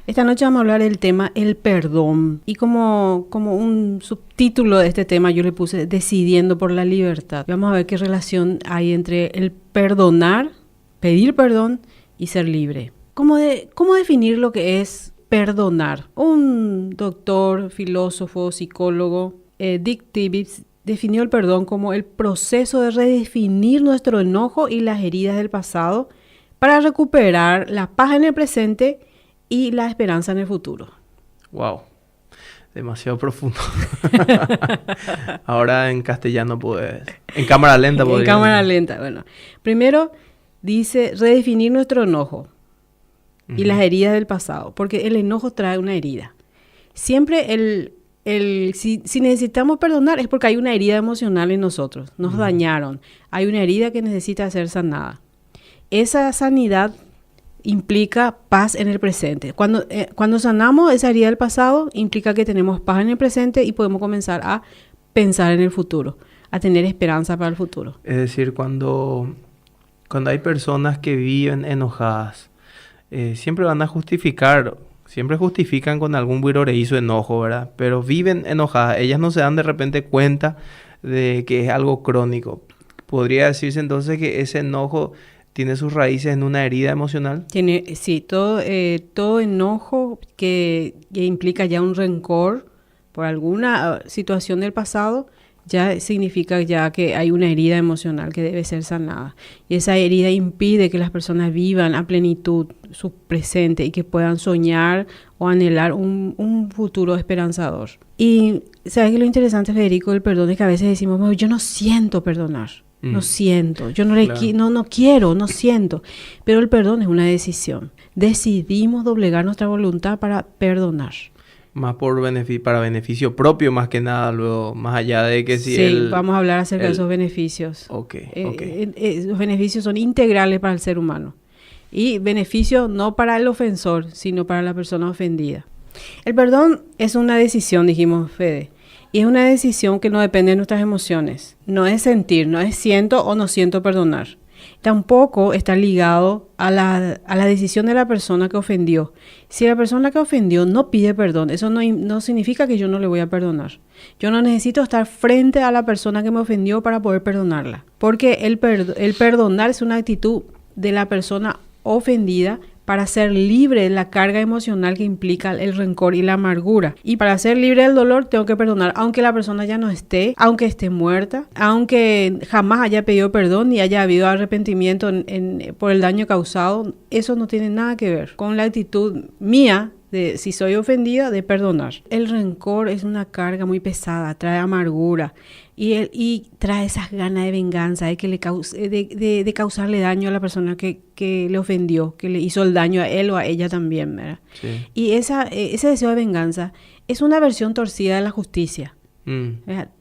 Esta noche vamos a hablar del tema el perdón. Y como un subtítulo de este tema yo le puse Decidiendo por la libertad. Vamos a ver qué relación hay entre el perdonar, pedir perdón y ser libre. ¿Cómo definir lo que es perdonar? Un doctor, filósofo, psicólogo, Dick Tibbets, definió el perdón como el proceso de redefinir nuestro enojo y las heridas del pasado para recuperar la paz en el presente y la esperanza en el futuro. Wow, demasiado profundo. Ahora en castellano puedes. En cámara lenta podría. En cámara lenta, bueno. Primero dice redefinir nuestro enojo y las heridas del pasado, porque el enojo trae una herida. Siempre si necesitamos perdonar es porque hay una herida emocional en nosotros, nos dañaron, hay una herida que necesita ser sanada. Esa sanidad implica paz en el presente. Cuando sanamos esa herida del pasado, implica que tenemos paz en el presente y podemos comenzar a pensar en el futuro, a tener esperanza para el futuro. Es decir, cuando hay personas que viven enojadas, siempre van a justificar. Siempre justifican con algún virorey su enojo, ¿verdad? Pero viven enojadas. Ellas no se dan de repente cuenta de que es algo crónico. ¿Podría decirse entonces que ese enojo tiene sus raíces en una herida emocional? Sí, todo enojo que implica ya un rencor por alguna situación del pasado, ya significa ya que hay una herida emocional que debe ser sanada. Y esa herida impide que las personas vivan a plenitud su presente y que puedan soñar o anhelar un futuro esperanzador. Y ¿sabes qué? Lo interesante, Federico, del perdón es que a veces decimos, yo no siento perdonar. No siento, yo no quiero, no siento. Pero el perdón es una decisión. Decidimos doblegar nuestra voluntad para perdonar. Más para beneficio propio, más que nada, luego, más allá de que si vamos a hablar acerca de esos beneficios. Los beneficios son integrales para el ser humano. Y beneficio no para el ofensor, sino para la persona ofendida. El perdón es una decisión, dijimos, Fede. Y es una decisión que no depende de nuestras emociones. No es sentir, no es siento o no siento perdonar. Tampoco está ligado a la decisión de la persona que ofendió. Si la persona que ofendió no pide perdón, eso no significa que yo no le voy a perdonar. Yo no necesito estar frente a la persona que me ofendió para poder perdonarla. Porque el perdonar es una actitud de la persona ofendida para ser libre de la carga emocional que implica el rencor y la amargura. Y para ser libre del dolor tengo que perdonar, aunque la persona ya no esté, aunque esté muerta, aunque jamás haya pedido perdón y haya habido arrepentimiento por el daño causado. Eso no tiene nada que ver con la actitud mía de, si soy ofendida, de perdonar. El rencor es una carga muy pesada, trae amargura y trae esas ganas de venganza, de causarle daño a la persona que le ofendió, que le hizo el daño a él o a ella también, ¿verdad? Sí. Y ese deseo de venganza es una versión torcida de la justicia.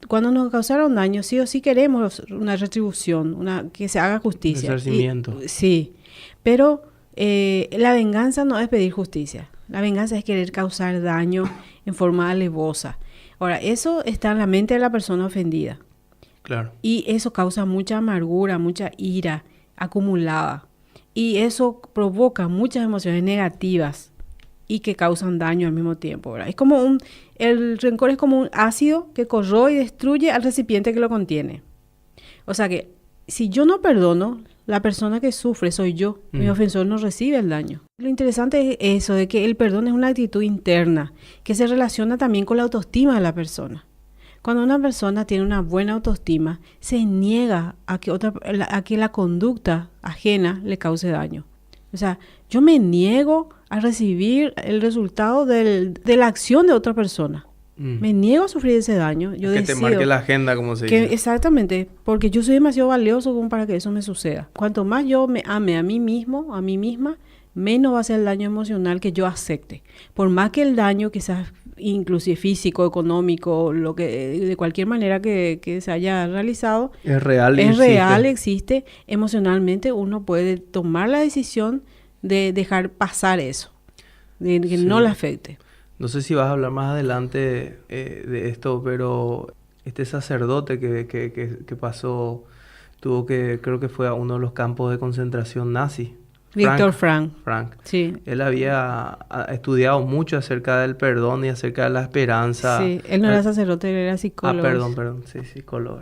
Cuando nos causaron daño, sí o sí queremos una retribución, que se haga justicia. Resarcimiento. Sí, pero la venganza no es pedir justicia. La venganza es querer causar daño en forma alevosa. Ahora, eso está en la mente de la persona ofendida. Claro. Y eso causa mucha amargura, mucha ira acumulada. Y eso provoca muchas emociones negativas y que causan daño al mismo tiempo, ¿verdad? El rencor es como un ácido que corroe y destruye al recipiente que lo contiene. O sea que si yo no perdono, la persona que sufre soy yo. Mi ofensor no recibe el daño. Lo interesante es eso, de que el perdón es una actitud interna que se relaciona también con la autoestima de la persona. Cuando una persona tiene una buena autoestima, se niega a que la conducta ajena le cause daño. O sea, yo me niego a recibir el resultado de la acción de otra persona. Me niego a sufrir ese daño. Yo que te marque la agenda, como se dice. Exactamente, porque yo soy demasiado valioso como para que eso me suceda. Cuanto más yo me ame a mí mismo, a mí misma, menos va a ser el daño emocional que yo acepte. Por más que el daño quizás inclusive físico, económico, de cualquier manera que se haya realizado, es real, existe. Emocionalmente uno puede tomar la decisión de dejar pasar eso, de que no le afecte. No sé si vas a hablar más adelante de esto, pero este sacerdote que pasó, creo que fue a uno de los campos de concentración nazi. Víctor Frank. Sí. Él había estudiado mucho acerca del perdón y acerca de la esperanza. Sí, él no era sacerdote, él era psicólogo. Perdón. Sí, psicólogo.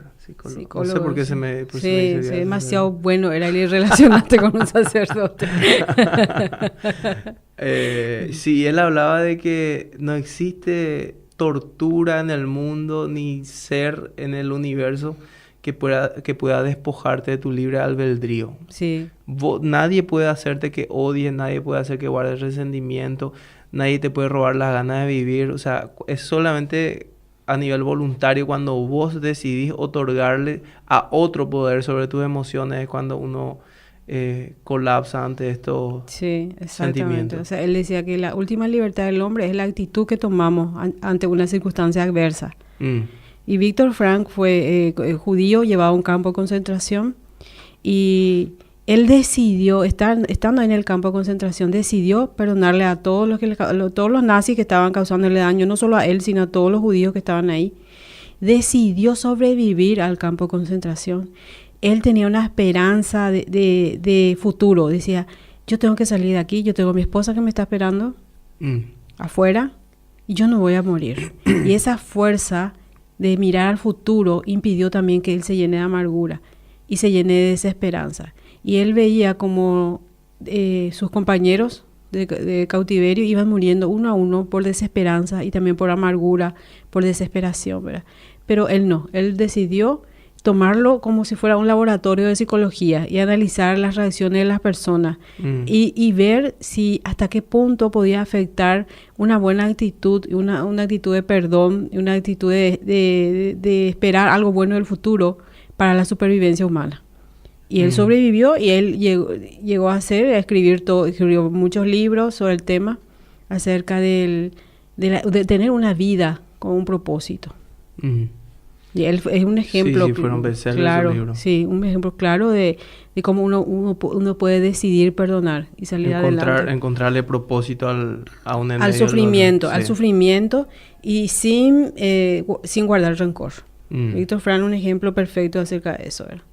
No sé por qué se me sí, demasiado bueno era el relacionarte con un sacerdote. Sí, él hablaba de que no existe tortura en el mundo ni ser en el universo que pueda despojarte de tu libre albedrío. Sí. Nadie puede hacerte que odies, nadie puede hacer que guardes resentimiento, nadie te puede robar las ganas de vivir. O sea, es solamente a nivel voluntario cuando vos decidís otorgarle a otro poder sobre tus emociones, cuando uno colapsa ante estos sentimientos. O sea, él decía que la última libertad del hombre es la actitud que tomamos ante una circunstancia adversa. Y Víctor Frank fue judío, llevaba a un campo de concentración y él decidió, estando en el campo de concentración, decidió perdonarle a todos los nazis que estaban causándole daño, no solo a él, sino a todos los judíos que estaban ahí. Decidió sobrevivir al campo de concentración. Él tenía una esperanza de futuro. Decía, yo tengo que salir de aquí, yo tengo a mi esposa que me está esperando afuera y yo no voy a morir. Y esa fuerza de mirar al futuro impidió también que él se llene de amargura y se llene de desesperanza. Y él veía como sus compañeros de cautiverio iban muriendo uno a uno por desesperanza y también por amargura, por desesperación, ¿verdad? Pero él no, él decidió tomarlo como si fuera un laboratorio de psicología y analizar las reacciones de las personas y ver si hasta qué punto podía afectar una buena actitud, una actitud de perdón, una actitud de esperar algo bueno del futuro para la supervivencia humana. Y él sobrevivió y él llegó a escribió muchos libros sobre el tema acerca de tener una vida con un propósito. Y él es un ejemplo claro, sí, un ejemplo claro de cómo uno puede decidir perdonar y salir adelante. Encontrarle propósito al sufrimiento y sin guardar rencor. Víctor Frank, un ejemplo perfecto acerca de eso, ¿verdad?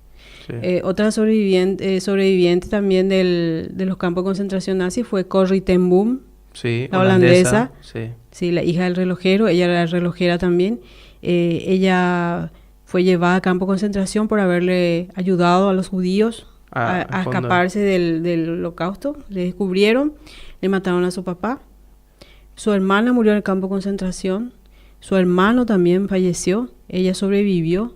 Sí. Otra sobreviviente también de los campos de concentración nazi fue Corrie ten Boom, la holandesa. Sí, la hija del relojero, ella era relojera también. Ella fue llevada a campo de concentración por haberle ayudado a los judíos a escaparse del holocausto. Le descubrieron, le mataron a su papá. Su hermana murió en el campo de concentración. Su hermano también falleció. Ella sobrevivió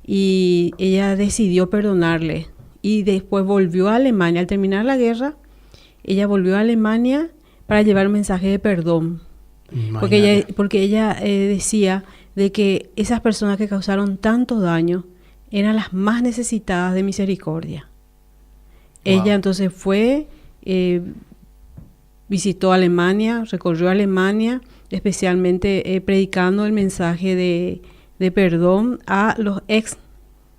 y ella decidió perdonarle. Y después volvió a Alemania. Al terminar la guerra, ella volvió a Alemania para llevar un mensaje de perdón. Porque ella decía de que esas personas que causaron tanto daño eran las más necesitadas de misericordia. Wow. Ella entonces fue, visitó Alemania, recorrió Alemania, especialmente predicando el mensaje de perdón a los ex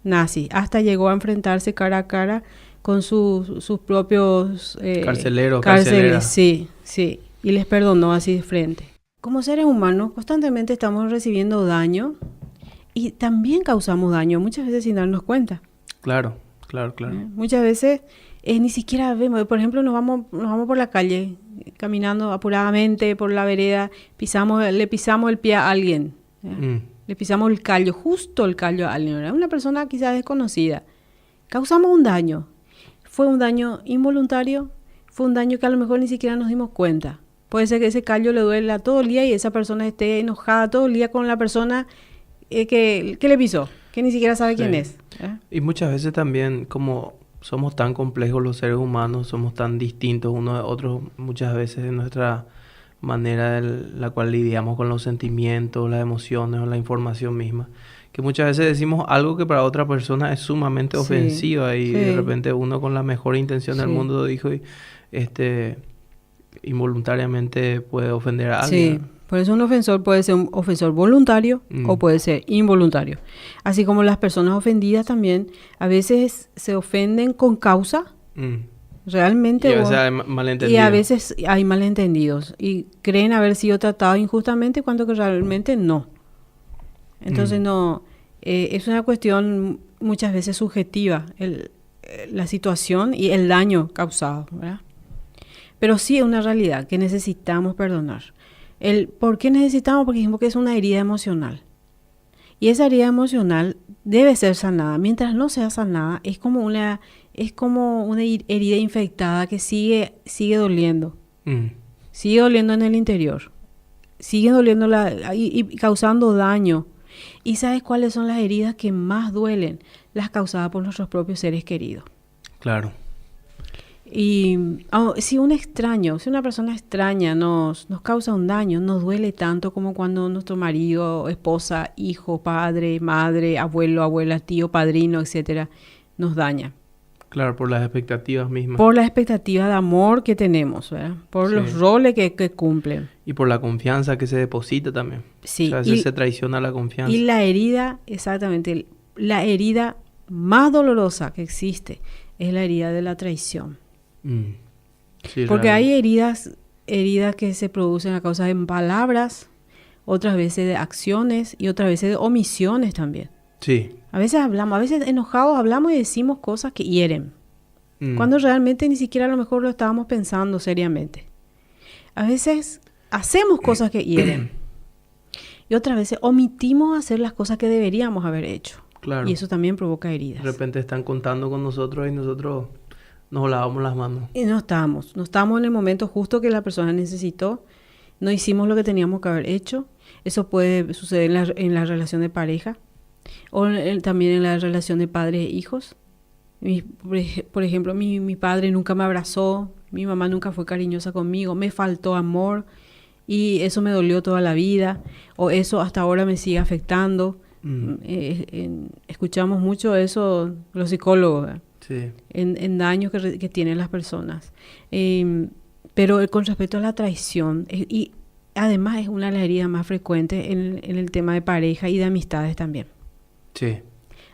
nazis, hasta llegó a enfrentarse cara a cara con sus propios carceleros. Sí, y les perdonó así de frente. Como seres humanos, constantemente estamos recibiendo daño y también causamos daño, muchas veces sin darnos cuenta. Claro. Muchas veces ni siquiera vemos, por ejemplo, nos vamos por la calle, caminando apuradamente por la vereda, le pisamos el pie a alguien, le pisamos justo el callo a alguien, ¿verdad? Una persona quizás desconocida. Causamos un daño. Fue un daño involuntario, fue un daño que a lo mejor ni siquiera nos dimos cuenta. Puede ser que ese callo le duela todo el día y esa persona esté enojada todo el día con la persona que le pisó, que ni siquiera sabe quién es. Y muchas veces también, como somos tan complejos los seres humanos, somos tan distintos unos de otros, muchas veces en nuestra manera en la cual lidiamos con los sentimientos, las emociones o la información misma, que muchas veces decimos algo que para otra persona es sumamente ofensiva y de repente uno con la mejor intención del mundo dijo involuntariamente puede ofender a alguien. Sí, por eso un ofensor puede ser un ofensor voluntario o puede ser involuntario. Así como las personas ofendidas también a veces se ofenden con causa, realmente. Y a veces hay malentendidos. Y a veces hay malentendidos y creen haber sido tratados injustamente cuando que realmente no. Entonces es una cuestión muchas veces subjetiva. la situación y el daño causado, ¿verdad? Pero sí es una realidad que necesitamos perdonar. ¿Por qué necesitamos? Porque dijimos que es una herida emocional. Y esa herida emocional debe ser sanada. Mientras no sea sanada, es como una herida infectada que sigue doliendo. Sigue doliendo en el interior. Sigue doliendo y causando daño. ¿Y sabes cuáles son las heridas que más duelen? Las causadas por nuestros propios seres queridos. Claro. Y si una persona extraña nos causa un daño, nos duele tanto como cuando nuestro marido, esposa, hijo, padre, madre, abuelo, abuela, tío, padrino, etcétera, nos daña. Claro, por las expectativas mismas. Por las expectativas de amor que tenemos, ¿verdad? Por los roles que cumplen. Y por la confianza que se deposita también. Sí. O sea, a veces se traiciona la confianza. Y la herida, exactamente, la herida más dolorosa que existe es la herida de la traición. Sí, porque hay heridas que se producen a causa de palabras, otras veces de acciones y otras veces de omisiones también. Sí. A veces enojados hablamos y decimos cosas que hieren, cuando realmente ni siquiera a lo mejor lo estábamos pensando seriamente. A veces hacemos cosas que hieren y otras veces omitimos hacer las cosas que deberíamos haber hecho. Claro. Y eso también provoca heridas. De repente están contando con nosotros y nosotros nos lavamos las manos. Y no estamos en el momento justo que la persona necesitó, no hicimos lo que teníamos que haber hecho. Eso puede suceder en la relación de pareja o también en la relación de padres e hijos. Por ejemplo, mi padre nunca me abrazó, mi mamá nunca fue cariñosa conmigo, me faltó amor y eso me dolió toda la vida, o eso hasta ahora me sigue afectando. Escuchamos mucho eso los psicólogos, ¿verdad? Sí. En daños que tienen las personas. Pero con respecto a la traición, y además es una de las heridas más frecuentes en el tema de pareja y de amistades también. Sí.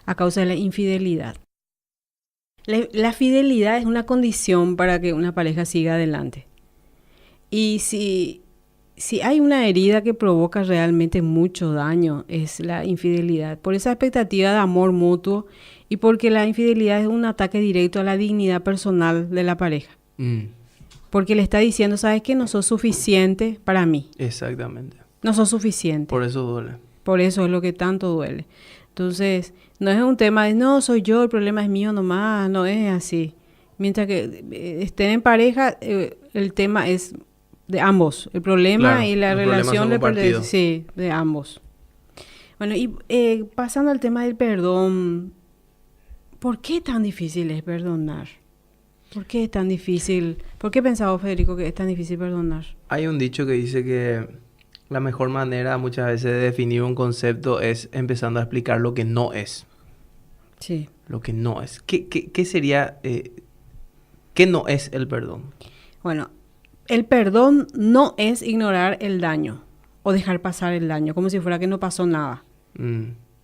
A causa de la infidelidad. La fidelidad es una condición para que una pareja siga adelante. Y si hay una herida que provoca realmente mucho daño, es la infidelidad. Por esa expectativa de amor mutuo y porque la infidelidad es un ataque directo a la dignidad personal de la pareja. Porque le está diciendo, ¿sabes qué? No sos suficiente para mí. Exactamente. No sos suficiente. Por eso duele. Por eso es lo que tanto duele. Entonces, no es un tema de, no, soy yo, el problema es mío nomás, no es así. Mientras que estén en pareja, el tema es de ambos. El problema, claro, y la relación de ambos. Bueno, y pasando al tema del perdón, ¿por qué tan difícil es perdonar? ¿Por qué es tan difícil? ¿Por qué pensaba Federico que es tan difícil perdonar? Hay un dicho que dice que la mejor manera muchas veces de definir un concepto es empezando a explicar lo que no es. Sí. Lo que no es. ¿Qué sería? ¿Qué no es el perdón? Bueno, el perdón no es ignorar el daño o dejar pasar el daño, como si fuera que no pasó nada.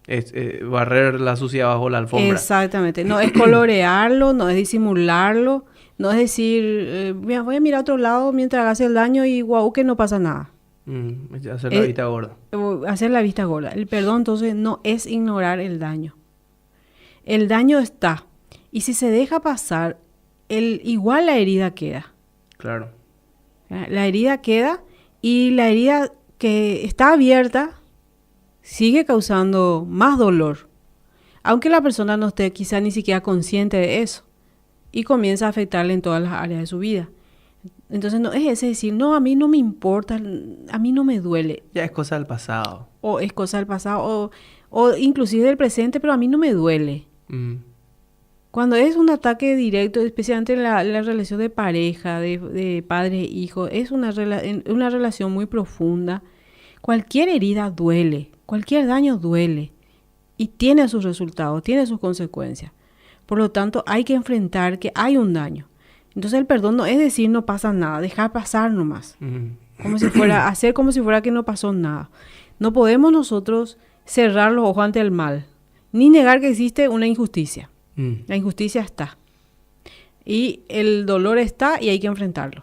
Es barrer la suciedad bajo la alfombra. Exactamente. No es colorearlo, no es disimularlo, no es decir, voy a mirar a otro lado mientras hagas el daño y guau, que no pasa nada. Hacer la vista gorda. Hacer la vista gorda. El perdón, entonces, no es ignorar el daño. El daño está. Y si se deja pasar, igual la herida queda. Claro. La herida queda y la herida que está abierta sigue causando más dolor. Aunque la persona no esté quizá ni siquiera consciente de eso. Y comienza a afectarle en todas las áreas de su vida. Entonces no es ese decir, no, a mí no me importa, a mí no me duele. Ya es cosa del pasado. O es cosa del pasado, o inclusive del presente, pero a mí no me duele. Cuando es un ataque directo, especialmente en la relación de pareja, de padre e hijo, es una relación muy profunda. Cualquier herida duele, cualquier daño duele y tiene sus resultados, tiene sus consecuencias. Por lo tanto, hay que enfrentar que hay un daño. Entonces el perdón no es decir no pasa nada, dejar pasar nomás. Como si fuera, hacer como si fuera que no pasó nada. No podemos nosotros cerrar los ojos ante el mal, ni negar que existe una injusticia. La injusticia está. Y el dolor está y hay que enfrentarlo.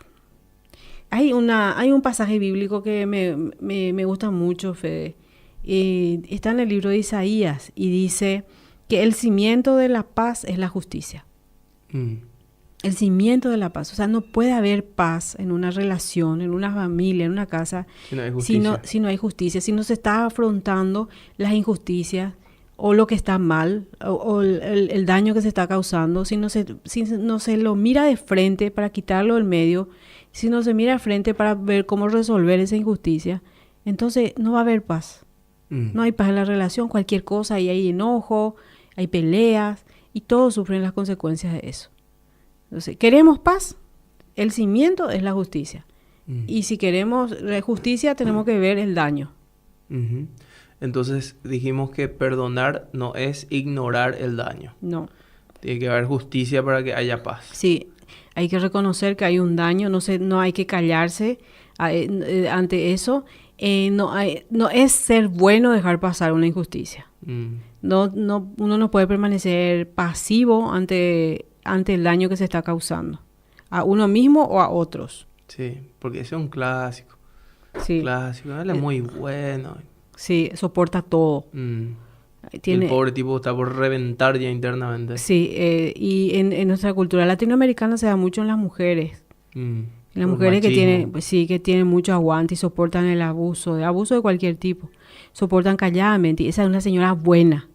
Hay un pasaje bíblico que me gusta mucho, Fede. Está en el libro de Isaías y dice que el cimiento de la paz es la justicia. El cimiento de la paz. O sea, no puede haber paz en una relación, en una familia, en una casa, si no hay justicia. Si no hay justicia, si no se está afrontando las injusticias o lo que está mal o el daño que se está causando, si no se lo mira de frente para quitarlo del medio, si no se mira de frente para ver cómo resolver esa injusticia, entonces no va a haber paz. No hay paz en la relación, cualquier cosa, y hay enojo, hay peleas, y todos sufren las consecuencias de eso. Entonces, ¿queremos paz? El cimiento es la justicia. Y si queremos justicia, tenemos que ver el daño. Entonces, dijimos que perdonar no es ignorar el daño. No. Tiene que haber justicia para que haya paz. Sí, hay que reconocer que hay un daño, no hay que callarse ante eso. No es ser bueno dejar pasar una injusticia. Uno no puede permanecer pasivo ante el daño que se está causando, a uno mismo o a otros. Sí, porque ese es un clásico. Sí. Clásico, él es muy bueno. Sí, soporta todo. El pobre tipo está por reventar ya internamente. Sí, y en nuestra cultura latinoamericana se da mucho en las mujeres. Las mujeres que tienen mucho aguante y soportan el abuso de cualquier tipo. Soportan calladamente. Esa es una señora buena.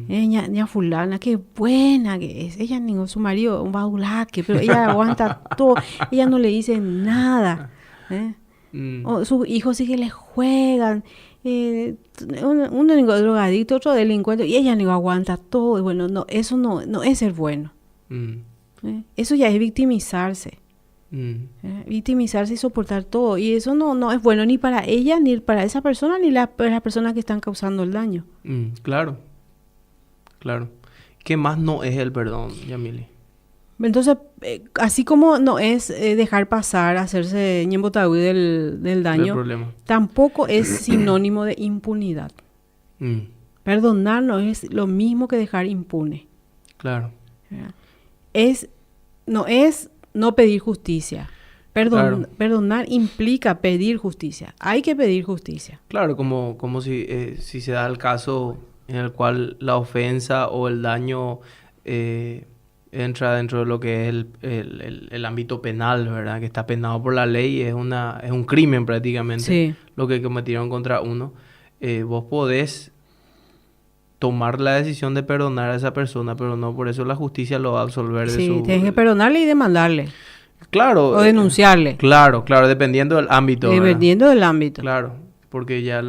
Ella fulana, qué buena que es. Ella ni su marido, un badulaque, pero ella aguanta todo. Ella no le dice nada. O sus hijos sí que le juegan. Uno es drogadicto, otro delincuente, y ella no aguanta todo. Y bueno, no, eso no es ser bueno. Eso ya es victimizarse. Victimizarse y soportar todo. Y eso no es bueno ni para ella, ni para esa persona, ni para las personas que están causando el daño. Claro. ¿Qué más no es el perdón, Yamily? Entonces, así como no es dejar pasar, hacerse ñembotagüí del daño, tampoco es sinónimo de impunidad. Perdonar no es lo mismo que dejar impune. Claro. No es no pedir justicia. Perdonar implica pedir justicia. Hay que pedir justicia. Claro, como si se da el caso en el cual la ofensa o el daño entra dentro de lo que es el ámbito penal, ¿verdad? Que está penado por la ley, es un crimen prácticamente, sí, lo que cometieron contra uno. Vos podés tomar la decisión de perdonar a esa persona, pero no por eso la justicia lo va a absolver de su... Sí, tienes que perdonarle y demandarle. Claro. O denunciarle. Claro, dependiendo del ámbito. Dependiendo del ámbito. Claro, porque ya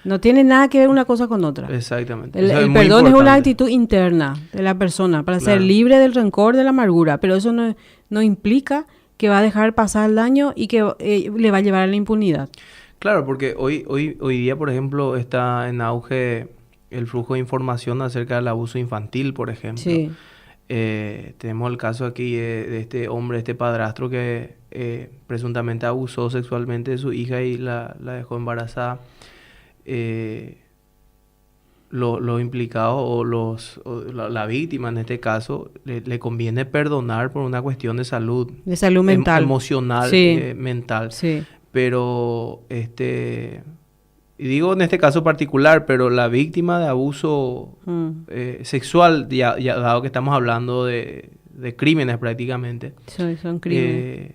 no tiene nada que ver una cosa con otra. Exactamente. El perdón es una actitud interna de la persona para ser libre del rencor, de la amargura, pero eso no implica que va a dejar pasar el daño y que le va a llevar a la impunidad. Claro, porque hoy día, por ejemplo, está en auge el flujo de información acerca del abuso infantil, por ejemplo. Sí. Tenemos el caso aquí de este hombre, este padrastro que presuntamente abusó sexualmente de su hija y la dejó embarazada. Los implicados o la víctima en este caso le conviene perdonar por una cuestión de salud mental, emocional, sí, mental, sí. Pero y digo en este caso particular, pero la víctima de abuso sexual, ya dado que estamos hablando de crímenes prácticamente, son crímenes.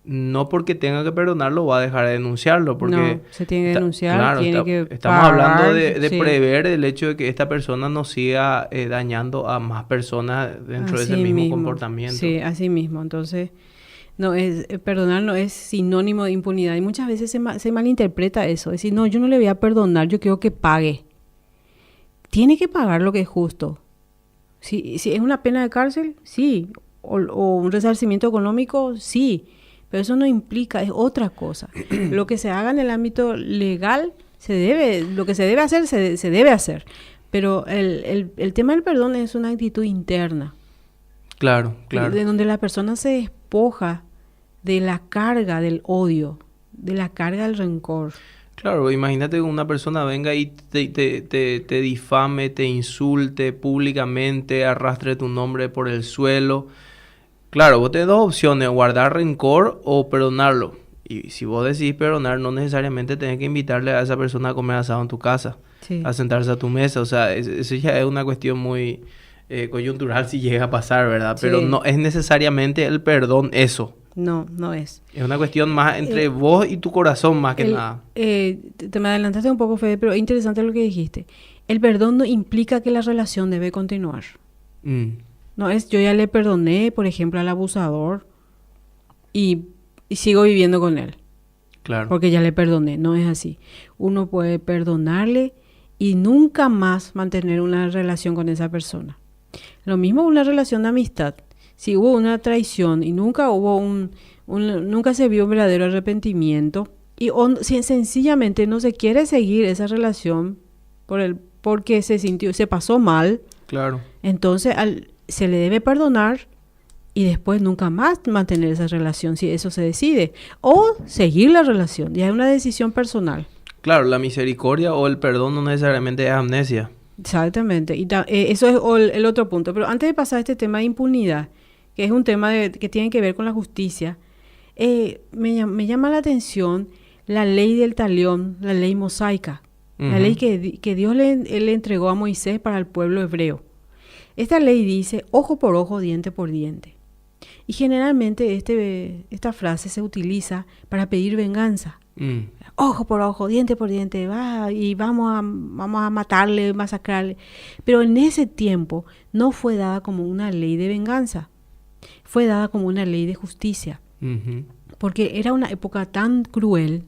No porque tenga que perdonarlo va a dejar de denunciarlo, porque no, se tiene que denunciar, claro, estamos hablando de sí, prever el hecho de que esta persona no siga dañando a más personas dentro de ese mismo comportamiento. Sí, así mismo. Entonces, perdonar no es sinónimo de impunidad. Y muchas veces se malinterpreta eso. Es decir, no, yo no le voy a perdonar, yo quiero que pague. Tiene que pagar lo que es justo. Si es una pena de cárcel, sí. O un resarcimiento económico, sí. Pero eso no implica, es otra cosa. Lo que se haga en el ámbito legal, lo que se debe hacer, se debe hacer. Pero el tema del perdón es una actitud interna. Claro. De donde la persona se despoja de la carga del odio, de la carga del rencor. Claro, imagínate que una persona venga y te difame, te insulte públicamente, arrastre tu nombre por el suelo. Claro, vos tenés dos opciones, guardar rencor o perdonarlo. Y si vos decidís perdonar, no necesariamente tenés que invitarle a esa persona a comer asado en tu casa, sí, a sentarse a tu mesa. O sea, eso ya es una cuestión muy coyuntural si llega a pasar, ¿verdad? Sí. Pero no es necesariamente el perdón eso. No, no es. Es una cuestión más entre vos y tu corazón más que nada. Te me adelantaste un poco, Fede, pero es interesante lo que dijiste. El perdón no implica que la relación debe continuar. No es, yo ya le perdoné, por ejemplo, al abusador y sigo viviendo con él. Claro. Porque ya le perdoné. No es así. Uno puede perdonarle y nunca más mantener una relación con esa persona. Lo mismo una relación de amistad. Si hubo una traición y nunca hubo nunca se vio un verdadero arrepentimiento y sencillamente no se quiere seguir esa relación porque se pasó mal. Claro. Entonces se le debe perdonar y después nunca más mantener esa relación si eso se decide. O seguir la relación. Ya es una decisión personal. Claro, la misericordia o el perdón no necesariamente es amnesia. Exactamente. Y eso es el otro punto. Pero antes de pasar a este tema de impunidad, que es un tema que tiene que ver con la justicia, me llama la atención la ley del talión, la ley mosaica, la ley que Dios le entregó a Moisés para el pueblo hebreo. Esta ley dice ojo por ojo, diente por diente. Y generalmente esta frase se utiliza para pedir venganza. Ojo por ojo, diente por diente, y vamos a matarle, masacrarle. Pero en ese tiempo no fue dada como una ley de venganza, fue dada como una ley de justicia. Porque era una época tan cruel,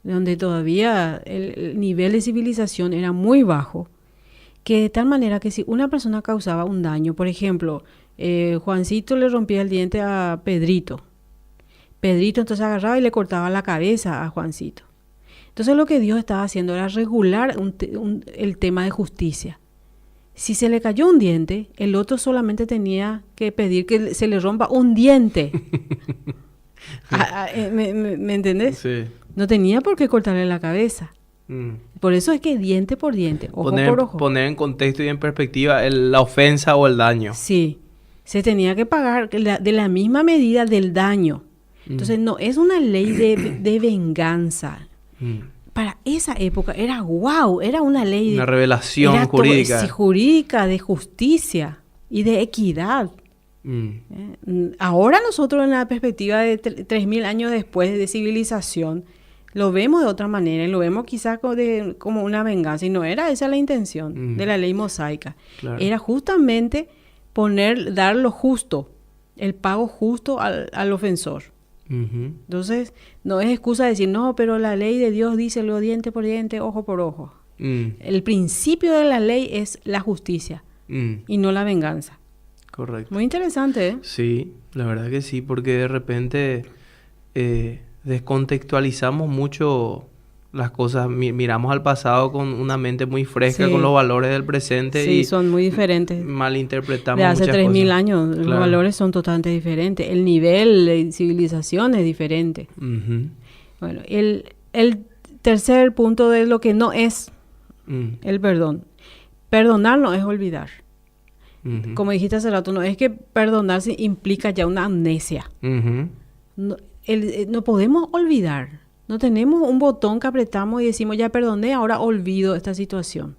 donde todavía el nivel de civilización era muy bajo, que de tal manera que si una persona causaba un daño, por ejemplo, Juancito le rompía el diente a Pedrito. Pedrito entonces agarraba y le cortaba la cabeza a Juancito. Entonces lo que Dios estaba haciendo era regular el tema de justicia. Si se le cayó un diente, el otro solamente tenía que pedir que se le rompa un diente. ¿Me entendés? Sí. No tenía por qué cortarle la cabeza. Por eso es que diente por diente, ojo por ojo. Poner en contexto y en perspectiva la ofensa o el daño. Sí, se tenía que pagar de la misma medida del daño. Entonces no es una ley de venganza. Para esa época era era una ley. Una revelación jurídica. Jurídica, de justicia y de equidad. Ahora nosotros en la perspectiva de 3.000 años después de civilización, lo vemos de otra manera y lo vemos quizás como una venganza. Y no era esa la intención de la ley mosaica. Claro. Era justamente dar lo justo, el pago justo al ofensor. Entonces, no es excusa decir, no, pero la ley de Dios dice lo diente por diente, ojo por ojo. El principio de la ley es la justicia y no la venganza. Correcto. Muy interesante, ¿eh? Sí, la verdad que sí, porque de repente descontextualizamos mucho las cosas, miramos al pasado con una mente muy fresca, con los valores del presente. Sí, son muy diferentes. Malinterpretamos de hace muchas 3.000 cosas. años, claro. Los valores son totalmente diferentes. El nivel de civilización es diferente. Bueno, el tercer punto de lo que no es el perdón. Perdonar no es olvidar. Como dijiste hace rato, no es que perdonar implica ya una amnesia. No podemos olvidar. No tenemos un botón que apretamos y decimos, ya perdoné, ahora olvido esta situación.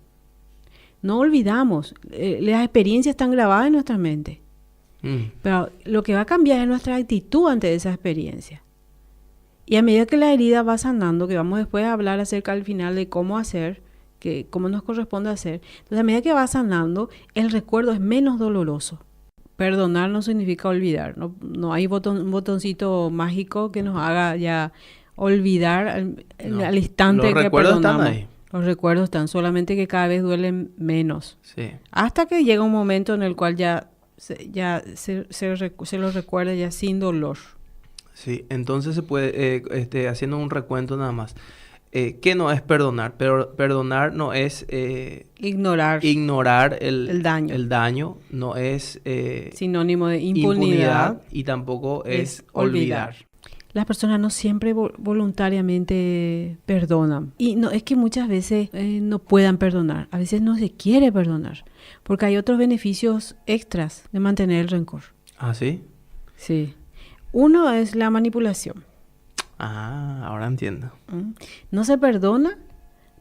No olvidamos. Las experiencias están grabadas en nuestra mente. Pero lo que va a cambiar es nuestra actitud ante esa experiencia. Y a medida que la herida va sanando, que vamos después a hablar acerca al final de cómo hacer, cómo nos corresponde hacer. Entonces, a medida que va sanando, el recuerdo es menos doloroso. Perdonar no significa olvidar. No hay un botoncito mágico que nos haga ya olvidar al instante que perdonamos. Están ahí. Los recuerdos están, solamente que cada vez duelen menos. Sí. Hasta que llega un momento en el cual ya se los recuerda ya sin dolor. Sí, entonces se puede, haciendo un recuento nada más. ¿Qué no es perdonar? Perdonar no es ignorar el daño. El daño no es sinónimo de impunidad y tampoco es olvidar. Las personas no siempre voluntariamente perdonan. Y no es que muchas veces no puedan perdonar. A veces no se quiere perdonar. Porque hay otros beneficios extras de mantener el rencor. ¿Ah, sí? Sí. Uno es la manipulación. Ah, ahora entiendo. No se perdona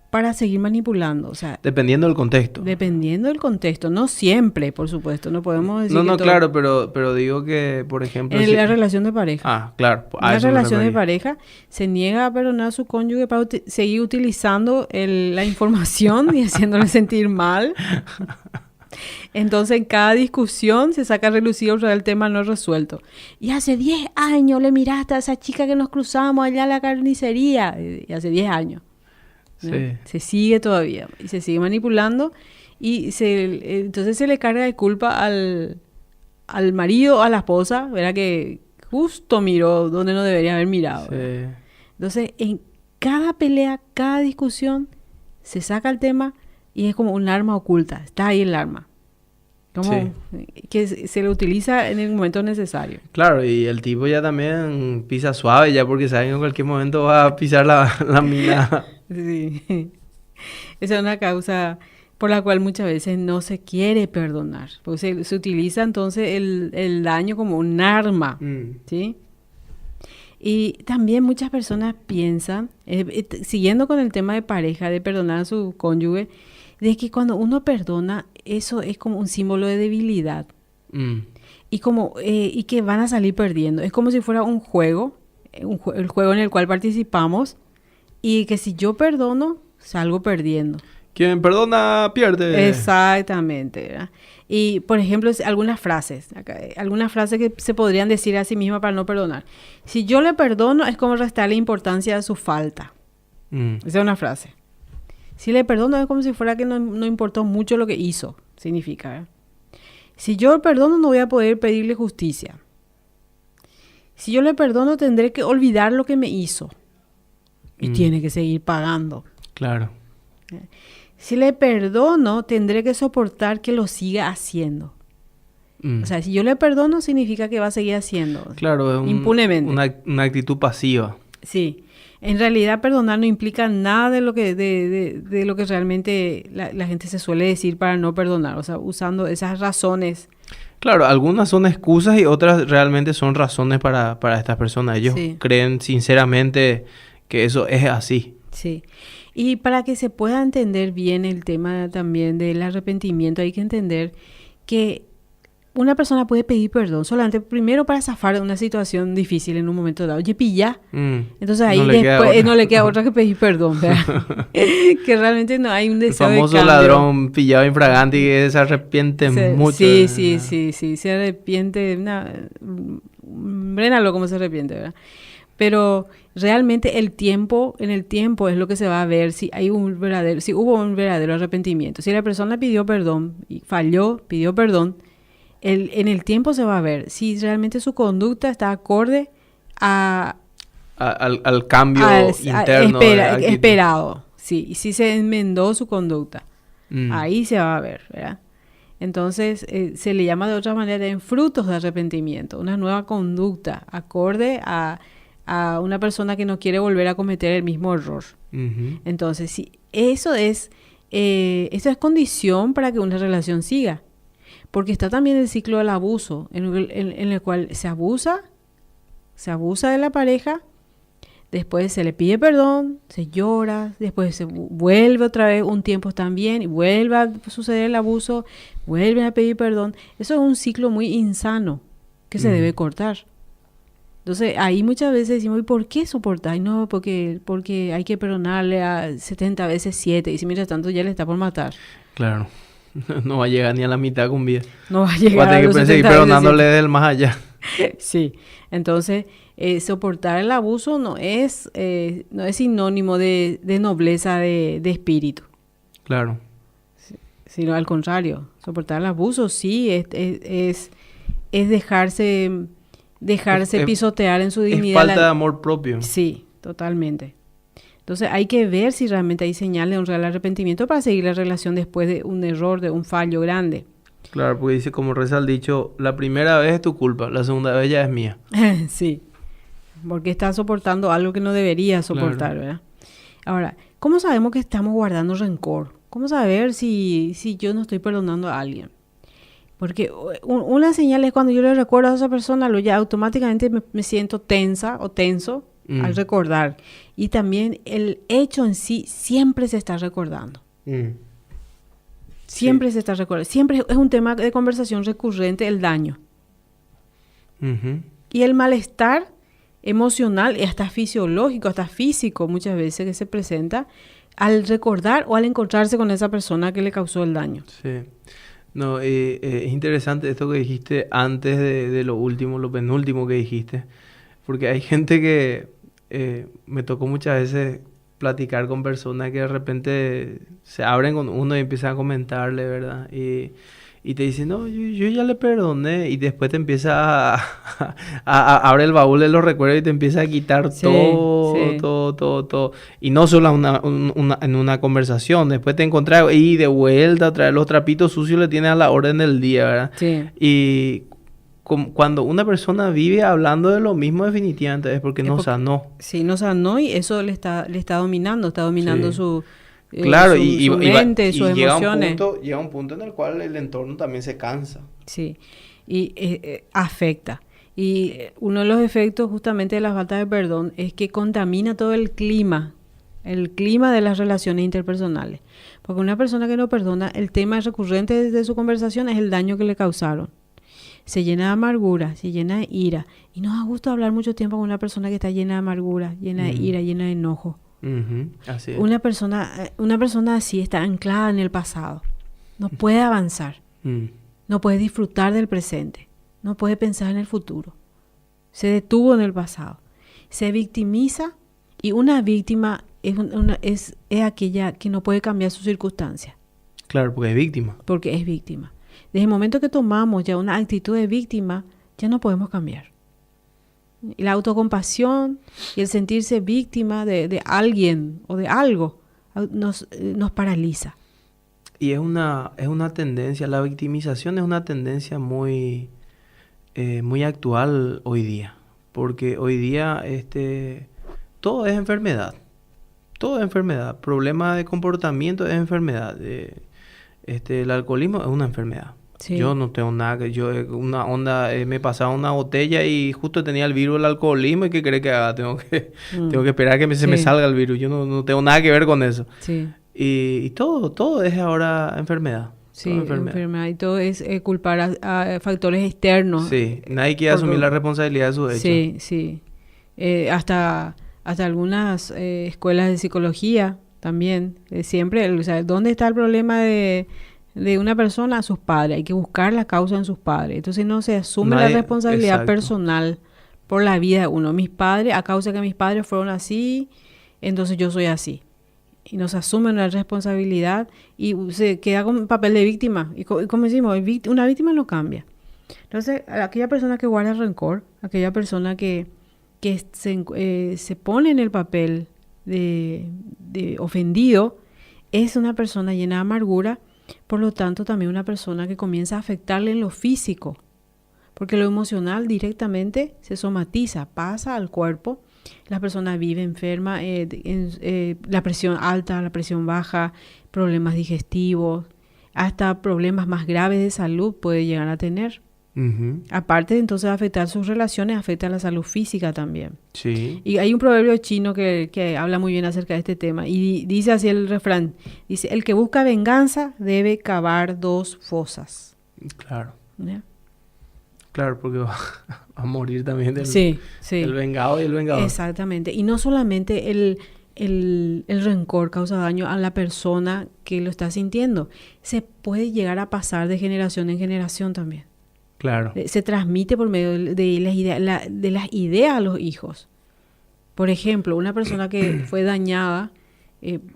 para seguir manipulando. O sea, dependiendo del contexto. Dependiendo del contexto. No siempre, por supuesto. No podemos decir No, claro, pero digo que, por ejemplo... En la relación de pareja. Ah, claro. En la relación de pareja se niega a perdonar a su cónyuge para seguir utilizando la información y haciéndole sentir mal. Entonces, en cada discusión se saca a relucir el tema no resuelto. Y hace 10 años le miraste a esa chica que nos cruzamos allá en la carnicería. Y hace 10 años. ¿no? Sí. Se sigue todavía. Y se sigue manipulando. Y entonces se le carga de culpa al marido o a la esposa, ¿verdad? Que justo miró donde no debería haber mirado. Sí. Entonces, en cada pelea, cada discusión, se saca el tema y es como un arma oculta. Está ahí el arma. Como que se lo utiliza en el momento necesario. Claro, y el tipo ya también pisa suave ya porque sabe que en cualquier momento va a pisar la mina. Sí. Esa es una causa por la cual muchas veces no se quiere perdonar. Porque se utiliza entonces el daño como un arma. ¿Sí? Y también muchas personas piensan, siguiendo con el tema de pareja, de perdonar a su cónyuge, de que cuando uno perdona, eso es como un símbolo de debilidad. Y que van a salir perdiendo. Es como si fuera un juego, el juego en el cual participamos, y que si yo perdono, salgo perdiendo. Quien perdona, pierde. Exactamente, ¿verdad? Y, por ejemplo, algunas frases que se podrían decir a sí misma para no perdonar. Si yo le perdono, es como restarle importancia a su falta. Esa es una frase. Si le perdono, es como si fuera que no importó mucho lo que hizo. Significa, ¿verdad? Si yo le perdono, no voy a poder pedirle justicia. Si yo le perdono, tendré que olvidar lo que me hizo. Y tiene que seguir pagando. Claro. Si le perdono, tendré que soportar que lo siga haciendo. O sea, si yo le perdono, significa que va a seguir haciendo. Claro, impunemente. Una actitud pasiva. Sí. En realidad, perdonar no implica nada de lo que realmente la gente se suele decir para no perdonar. O sea, usando esas razones. Claro, algunas son excusas y otras realmente son razones para estas personas. Ellos creen sinceramente que eso es así. Sí. Y para que se pueda entender bien el tema también del arrepentimiento, hay que entender que una persona puede pedir perdón solamente primero para zafar de una situación difícil en un momento dado. Oye, pilla. Entonces ahí después no le queda otra que pedir perdón, ¿verdad? Que realmente no hay un deseo de cambio. El famoso ladrón pillado infragante y que se arrepiente mucho. Sí, se arrepiente. Brénalo como se arrepiente, ¿verdad? Pero realmente en el tiempo es lo que se va a ver si hubo un verdadero arrepentimiento. Si la persona pidió perdón y falló, pidió perdón, en el tiempo se va a ver si realmente su conducta está acorde al cambio interno esperado. Sí, y si se enmendó su conducta. Ahí se va a ver, ¿verdad? Entonces, se le llama de otra manera en frutos de arrepentimiento, una nueva conducta acorde a una persona que no quiere volver a cometer el mismo error. Entonces, sí, eso es condición para que una relación siga. Porque está también el ciclo del abuso, en el cual se abusa de la pareja, después se le pide perdón, se llora, después se vuelve otra vez, un tiempo están bien, y vuelve a suceder el abuso, vuelven a pedir perdón. Eso es un ciclo muy insano que se debe cortar. Entonces, ahí muchas veces decimos, ¿y por qué soportar? No, porque hay que perdonarle a 70 veces 7, y si mientras tanto ya le está por matar. Claro. No va a llegar ni a la mitad con vida. No va a llegar a los 70 veces 7. Va a tener que seguir perdonándole del más allá. Sí. Entonces, soportar el abuso no es sinónimo de nobleza de espíritu. Claro. Sino al contrario. Soportar el abuso sí es dejarse pisotear en su dignidad. Es falta de amor propio. Sí, totalmente. Entonces hay que ver si realmente hay señales de un real arrepentimiento para seguir la relación después de un error, de un fallo grande. Claro, porque dice, como reza el dicho, la primera vez es tu culpa, la segunda vez ya es mía. Sí, porque estás soportando algo que no deberías soportar, claro. ¿Verdad? Ahora, ¿cómo sabemos que estamos guardando rencor? ¿Cómo saber si yo no estoy perdonando a alguien? Porque una señal es cuando yo le recuerdo a esa persona, ya automáticamente me siento tensa o tenso al recordar. Y también el hecho en sí siempre se está recordando. Siempre se está recordando. Siempre es un tema de conversación recurrente el daño. Y el malestar emocional y hasta fisiológico, hasta físico muchas veces que se presenta al recordar o al encontrarse con esa persona que le causó el daño. Sí. No, es interesante esto que dijiste antes de lo último, lo penúltimo que dijiste. Porque hay gente que me tocó muchas veces platicar con personas que de repente se abren con uno y empiezan a comentarle, ¿verdad? Y te dicen, no, yo ya le perdoné. Y después te empieza a abre el baúl de los recuerdos y te empieza a quitar todo. Y no solo en una conversación. Después te encontrás y de vuelta a traer los trapitos sucios le tienes a la orden del día, ¿verdad? Sí. Y cuando una persona vive hablando de lo mismo, definitivamente es porque no sanó. Sí, no sanó y eso le está dominando. Está dominando su... Claro, su mente, sus emociones. Llega un punto en el cual el entorno también se cansa. Sí, y afecta. Y uno de los efectos justamente de la falta de perdón es que contamina todo el clima de las relaciones interpersonales. Porque una persona que no perdona, el tema recurrente de su conversación es el daño que le causaron. Se llena de amargura, se llena de ira. Y no da gusto hablar mucho tiempo con una persona que está llena de amargura, llena de ira, llena de enojo. Así es. Una persona así está anclada en el pasado. No puede avanzar. No puede disfrutar del presente. No puede pensar en el futuro. Se detuvo en el pasado. Se victimiza y una víctima es aquella que no puede cambiar sus circunstancias. Claro, porque es víctima. Porque es víctima. Desde el momento que tomamos ya una actitud de víctima, ya no podemos cambiar. La autocompasión y el sentirse víctima de alguien o de algo nos paraliza. Y es una tendencia, la victimización es una tendencia muy actual hoy día. Porque hoy día todo es enfermedad. Todo es enfermedad. Problema de comportamiento es enfermedad. El alcoholismo es una enfermedad. Sí. Yo no tengo nada que... me pasaba una botella y justo tenía el virus del alcoholismo y ¿qué crees que haga? Tengo que esperar que se me salga el virus. Yo no tengo nada que ver con eso. Sí. Y todo es ahora enfermedad. Sí, enfermedad. Y todo es culpar a factores externos. Sí, nadie quiere asumir la responsabilidad de sus hechos. Sí. Hasta algunas escuelas de psicología también. Siempre, o sea, ¿dónde está el problema de una persona? A sus padres. Hay que buscar la causa en sus padres. Entonces no se asume la responsabilidad personal por la vida de uno. Mis padres, a causa que mis padres fueron así, entonces yo soy así. Y no se asume una responsabilidad y se queda con papel de víctima. Y como decimos, una víctima no cambia. Entonces, aquella persona que guarda rencor, aquella persona que se pone en el papel de ofendido, es una persona llena de amargura. Por lo tanto, también una persona que comienza a afectarle en lo físico, porque lo emocional directamente se somatiza, pasa al cuerpo. La persona vive enferma, la presión alta, la presión baja, problemas digestivos, hasta problemas más graves de salud puede llegar a tener. Aparte de entonces afectar sus relaciones, afecta la salud física también. Sí. Y hay un proverbio chino que habla muy bien acerca de este tema y dice así el refrán, dice, el que busca venganza debe cavar 2 fosas. Claro. ¿Ya? Claro, porque va a morir también del el vengado y el vengador. Exactamente. Y no solamente el rencor causa daño a la persona que lo está sintiendo, se puede llegar a pasar de generación en generación también. Claro. Se transmite por medio de las ideas a los hijos. Por ejemplo, una persona que fue dañada,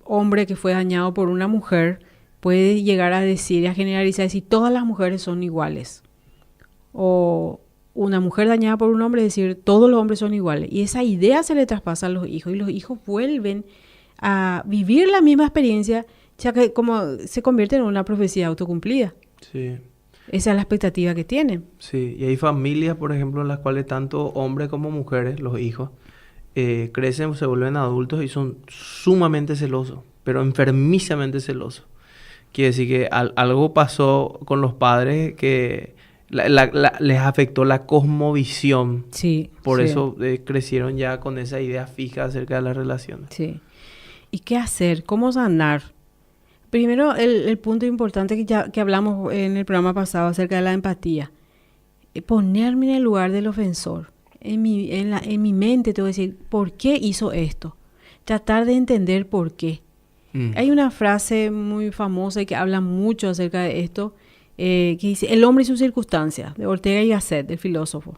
hombre que fue dañado por una mujer, puede llegar a decir, a generalizar, decir, todas las mujeres son iguales. O una mujer dañada por un hombre, decir, todos los hombres son iguales. Y esa idea se le traspasa a los hijos, y los hijos vuelven a vivir la misma experiencia, ya que como se convierte en una profecía autocumplida. Sí. Esa es la expectativa que tienen. Sí, y hay familias, por ejemplo, en las cuales tanto hombres como mujeres, los hijos, crecen, se vuelven adultos y son sumamente celosos, pero enfermizamente celosos. Quiere decir que algo pasó con los padres que les afectó la cosmovisión. Sí. Por eso crecieron ya con esa idea fija acerca de las relaciones. Sí. ¿Y qué hacer? ¿Cómo sanar? Primero, el punto importante que hablamos en el programa pasado acerca de la empatía. Ponerme en el lugar del ofensor. En mi mente te voy a decir, ¿por qué hizo esto? Tratar de entender por qué. Hay una frase muy famosa y que habla mucho acerca de esto, que dice, el hombre y sus circunstancias, de Ortega y Gasset, del filósofo.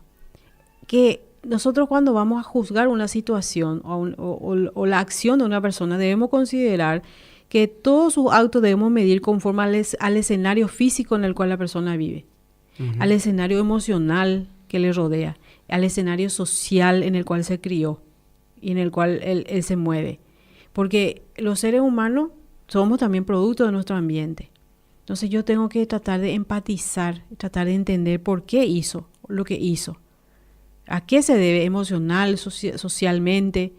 Que nosotros cuando vamos a juzgar una situación o la acción de una persona, debemos considerar que todos sus actos debemos medir conforme al escenario físico en el cual la persona vive, al escenario emocional que le rodea, al escenario social en el cual se crió y en el cual él se mueve. Porque los seres humanos somos también producto de nuestro ambiente. Entonces yo tengo que tratar de empatizar, tratar de entender por qué hizo lo que hizo. ¿A qué se debe emocional, socialmente?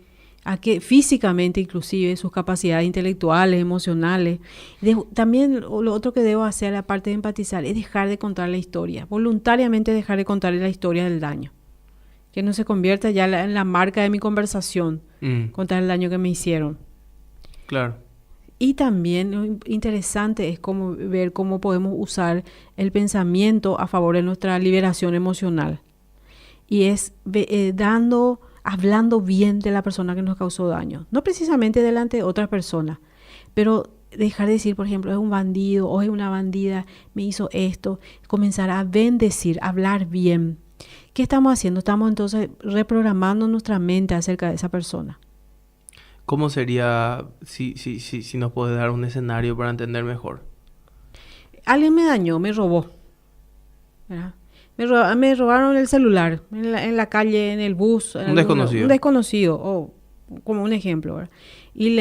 ¿A qué físicamente inclusive? Sus capacidades intelectuales, emocionales. También lo otro que debo hacer, aparte de empatizar, es dejar de contar la historia. Voluntariamente dejar de contar la historia del daño. Que no se convierta ya en la marca de mi conversación, contar el daño que me hicieron. Claro. Y también lo interesante es ver cómo podemos usar el pensamiento a favor de nuestra liberación emocional. Y es hablando bien de la persona que nos causó daño. No precisamente delante de otras personas, pero dejar de decir, por ejemplo, es un bandido o es una bandida, me hizo esto. Comenzar a bendecir, hablar bien. ¿Qué estamos haciendo? Estamos entonces reprogramando nuestra mente acerca de esa persona. ¿Cómo sería, si nos puedes dar un escenario para entender mejor? Alguien me dañó, me robó, ¿verdad? Me robaron el celular en la calle, en el bus. Un desconocido. Un desconocido, como un ejemplo, ¿verdad? Y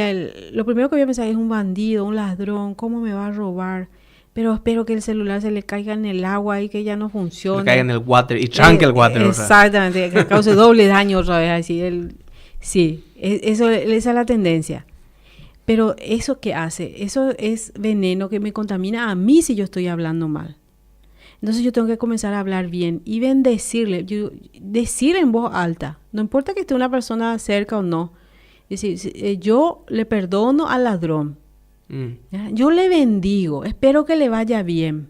lo primero que voy a pensar es un bandido, un ladrón, ¿cómo me va a robar? Pero espero que el celular se le caiga en el agua y que ya no funcione. Que caiga en el water y tranque el water. Exactamente, que cause doble daño otra vez. Así, sí, esa es la tendencia. Pero ¿eso qué hace? Eso es veneno que me contamina a mí si yo estoy hablando mal. Entonces yo tengo que comenzar a hablar bien y bendecirle, decir en voz alta, no importa que esté una persona cerca o no, decir, yo le perdono al ladrón, yo le bendigo, espero que le vaya bien.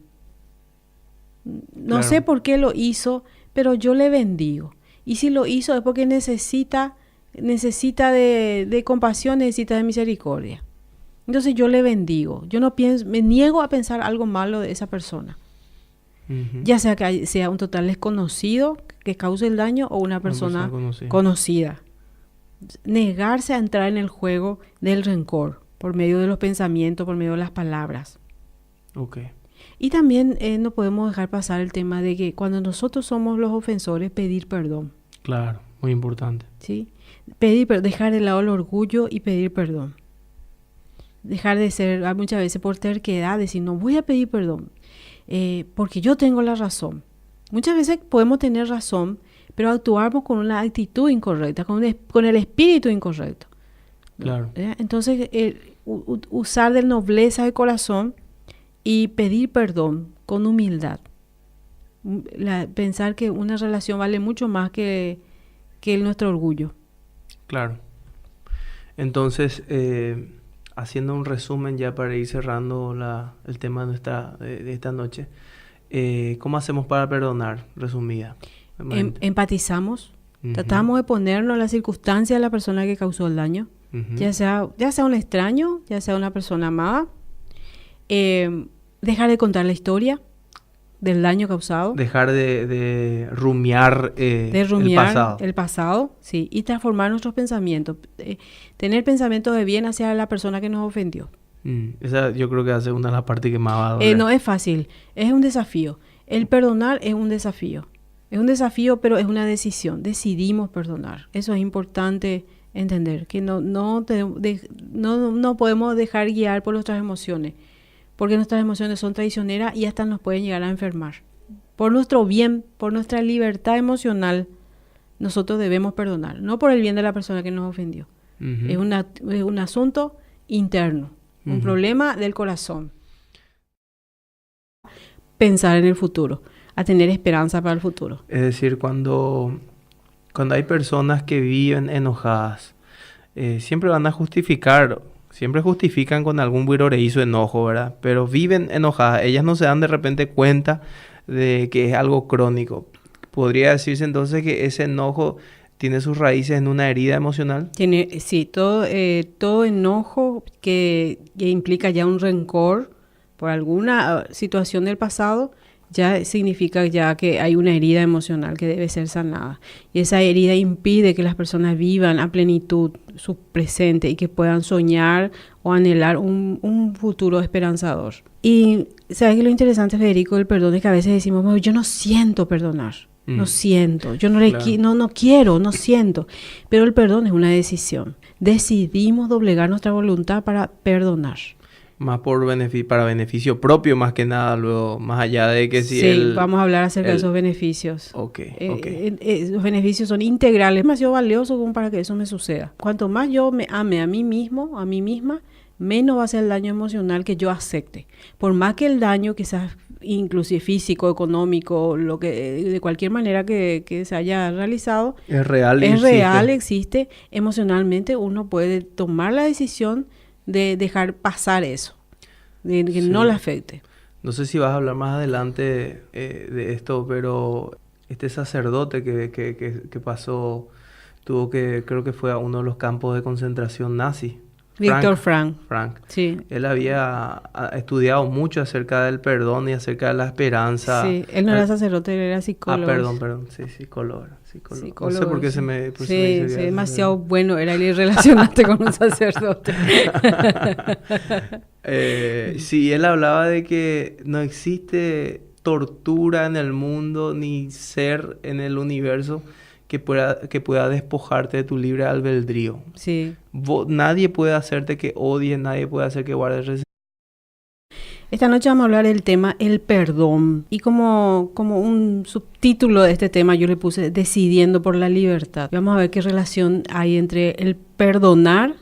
No sé por qué lo hizo, pero yo le bendigo. Y si lo hizo es porque necesita de compasión, necesita de misericordia. Entonces yo le bendigo, yo no me niego a pensar algo malo de esa persona. Ya sea que sea un total desconocido que cause el daño o una persona conocida. Negarse a entrar en el juego del rencor por medio de los pensamientos, por medio de las palabras. Okay. Y también no podemos dejar pasar el tema de que cuando nosotros somos los ofensores, pedir perdón. Claro, muy importante. ¿Sí? Dejar de lado el orgullo y pedir perdón. Dejar de ser muchas veces por terquedad, decir no voy a pedir perdón. Porque yo tengo la razón. Muchas veces podemos tener razón, pero actuamos con una actitud incorrecta, con el espíritu incorrecto. Claro. Entonces, usar de nobleza de corazón y pedir perdón con humildad. Pensar que una relación vale mucho más que nuestro orgullo. Claro. Entonces, haciendo un resumen ya para ir cerrando el tema de esta noche, ¿cómo hacemos para perdonar? Resumida. Empatizamos, tratamos de ponernos en las circunstancias de la persona que causó el daño, ya sea un extraño, ya sea una persona amada, dejar de contar la historia del daño causado. Dejar de rumiar, el pasado, sí, y transformar nuestros pensamientos. Tener pensamientos de bien hacia la persona que nos ofendió. Esa yo creo que hace una de las partes que más va a doler. No es fácil, es un desafío. El perdonar es un desafío. Es un desafío, pero es una decisión. Decidimos perdonar. Eso es importante entender, que no podemos dejar guiar por nuestras emociones. Porque nuestras emociones son traicioneras y hasta nos pueden llegar a enfermar. Por nuestro bien, por nuestra libertad emocional, nosotros debemos perdonar. No por el bien de la persona que nos ofendió. Es un asunto interno, un problema del corazón. Pensar en el futuro. a tener esperanza para el futuro. Es decir, cuando hay personas que viven enojadas, siempre van a justificar, siempre justifican con algún buiroreízo enojo, ¿verdad? Pero viven enojadas, ellas no se dan de repente cuenta de que es algo crónico. ¿Podría decirse entonces que ese enojo tiene sus raíces en una herida emocional? Sí, todo enojo que implica ya un rencor por alguna situación del pasado, ya significa ya que hay una herida emocional que debe ser sanada. Y esa herida impide que las personas vivan a plenitud su presente y que puedan soñar o anhelar un futuro esperanzador. Y ¿sabes qué? Lo interesante, Federico, del perdón es que a veces decimos, bueno, yo no siento perdonar. No siento, yo no quiero, no siento. Pero el perdón es una decisión. Decidimos doblegar nuestra voluntad para perdonar. Más para beneficio propio, más que nada, luego, más allá de que si vamos a hablar acerca de esos beneficios. Los beneficios son integrales. Es demasiado valioso como para que eso me suceda. Cuanto más yo me ame a mí mismo, a mí misma, menos va a ser el daño emocional que yo acepte. Por más que el daño quizás inclusive físico, económico, lo que de cualquier manera que se haya realizado, es real, existe. Emocionalmente uno puede tomar la decisión de dejar pasar eso, de que no le afecte. No sé si vas a hablar más adelante de esto, pero este sacerdote que pasó, creo que fue a uno de los campos de concentración nazi. Viktor Frank. Sí. Él había estudiado mucho acerca del perdón y acerca de la esperanza. Sí, él no era sacerdote, él era psicólogo. Perdón. Sí, psicólogo. No sé por qué se me dice demasiado bueno era el relacionarte con un sacerdote. Sí, él hablaba de que no existe tortura en el mundo ni ser en el universo que pueda despojarte de tu libre albedrío. Sí. Nadie puede hacerte que odies, nadie puede hacer que guardes resentimiento. Esta noche vamos a hablar del tema el perdón. Y como un subtítulo de este tema yo le puse Decidiendo por la libertad. Y vamos a ver qué relación hay entre el perdonar,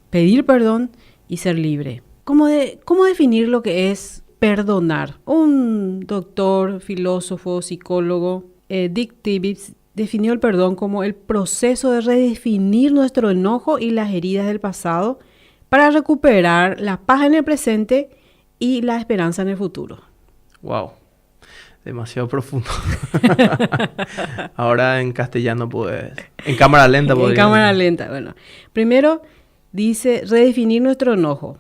pedir perdón y ser libre. ¿Cómo definir lo que es perdonar? Un doctor, filósofo, psicólogo, Dick Tibbets, definió el perdón como el proceso de redefinir nuestro enojo y las heridas del pasado para recuperar la paz en el presente y la esperanza en el futuro. Wow, demasiado profundo. Ahora en castellano puedes, en cámara lenta podrías. En cámara lenta, bueno. Primero dice redefinir nuestro enojo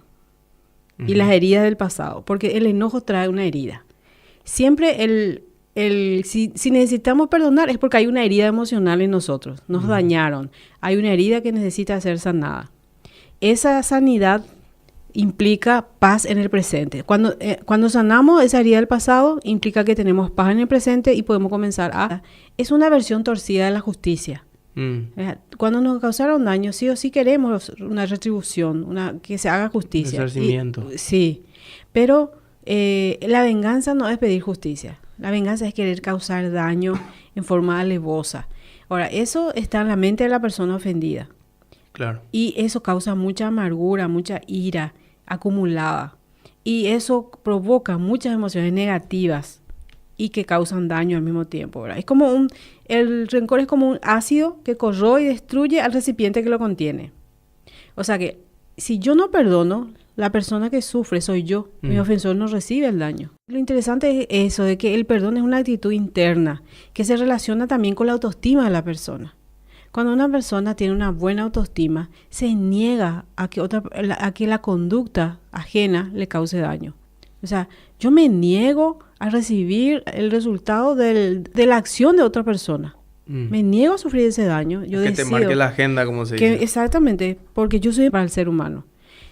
y las heridas del pasado, porque el enojo trae una herida. Siempre si necesitamos perdonar es porque hay una herida emocional en nosotros, nos dañaron, hay una herida que necesita ser sanada. Esa sanidad implica paz en el presente. Cuando sanamos esa herida del pasado, implica que tenemos paz en el presente y podemos comenzar Es una versión torcida de la justicia. Cuando nos causaron daño, sí o sí queremos una retribución, que se haga justicia. Resarcimiento. Sí, pero la venganza no es pedir justicia. La venganza es querer causar daño en forma alevosa. Ahora, eso está en la mente de la persona ofendida. Claro. Y eso causa mucha amargura, mucha ira acumulada. Y eso provoca muchas emociones negativas y que causan daño al mismo tiempo, ¿verdad? El rencor es como un ácido que corroe y destruye al recipiente que lo contiene. O sea que si yo no perdono, la persona que sufre soy yo. Mi ofensor no recibe el daño. Lo interesante es eso, de que el perdón es una actitud interna que se relaciona también con la autoestima de la persona. Cuando una persona tiene una buena autoestima, se niega a que la conducta ajena le cause daño. O sea, yo me niego a recibir el resultado de la acción de otra persona. Me niego a sufrir ese daño. Yo que te marque la agenda, como se dice. Exactamente, porque yo soy para el ser humano.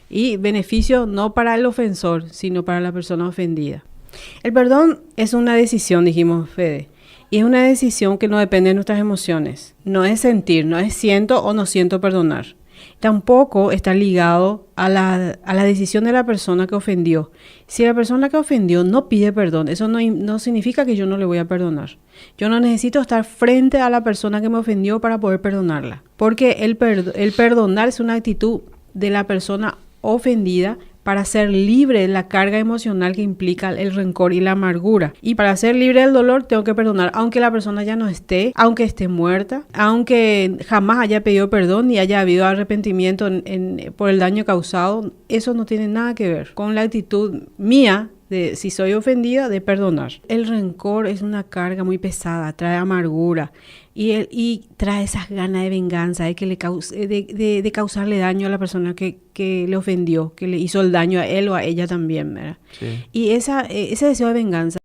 Y beneficio no para el ofensor, sino para la persona ofendida. El perdón es una decisión, dijimos, Fede. Y es una decisión que no depende de nuestras emociones. No es sentir, no es siento o no siento perdonar. Tampoco está ligado a la decisión de la persona que ofendió. Si la persona que ofendió no pide perdón, eso no significa que yo no le voy a perdonar. Yo no necesito estar frente a la persona que me ofendió para poder perdonarla. Porque el perdonar es una actitud de la persona ofendida para ser libre de la carga emocional que implica el rencor y la amargura. Y para ser libre del dolor tengo que perdonar, aunque la persona ya no esté, aunque esté muerta, aunque jamás haya pedido perdón ni haya habido arrepentimiento por el daño causado. Eso no tiene nada que ver con la actitud mía de, si soy ofendida, de perdonar. El rencor es una carga muy pesada, trae amargura y trae esas ganas de venganza, de causarle daño a la persona que le ofendió, que le hizo el daño a él o a ella también, ¿verdad? Sí. Y ese deseo de venganza